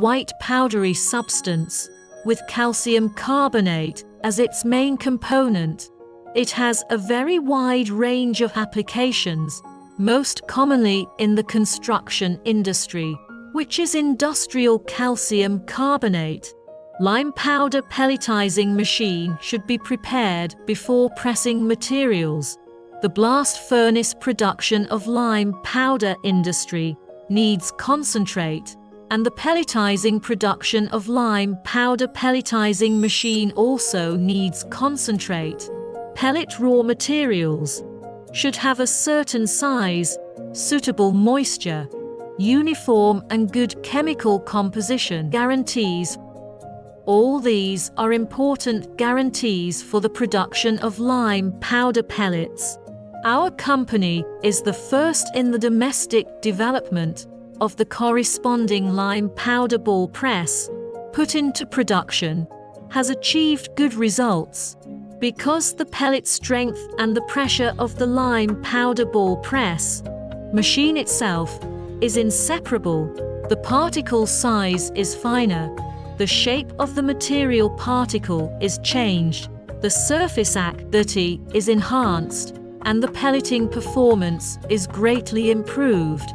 white powdery substance, with calcium carbonate as its main component. It has a very wide range of applications, most commonly in the construction industry, which is industrial calcium carbonate. Lime powder pelletizing machine should be prepared before pressing materials. The blast furnace production of lime powder industry needs concentrate, and the pelletizing production of lime powder pelletizing machine also needs concentrate. Pellet raw materials should have a certain size, suitable moisture, uniform and good chemical composition guarantees. All these are important guarantees for the production of lime powder pellets. Our company is the first in the domestic development of the corresponding lime powder ball press, put into production, has achieved good results. Because the pellet strength and the pressure of the lime powder ball press machine itself is inseparable, the particle size is finer, the shape of the material particle is changed, the surface activity is enhanced, and the pelleting performance is greatly improved.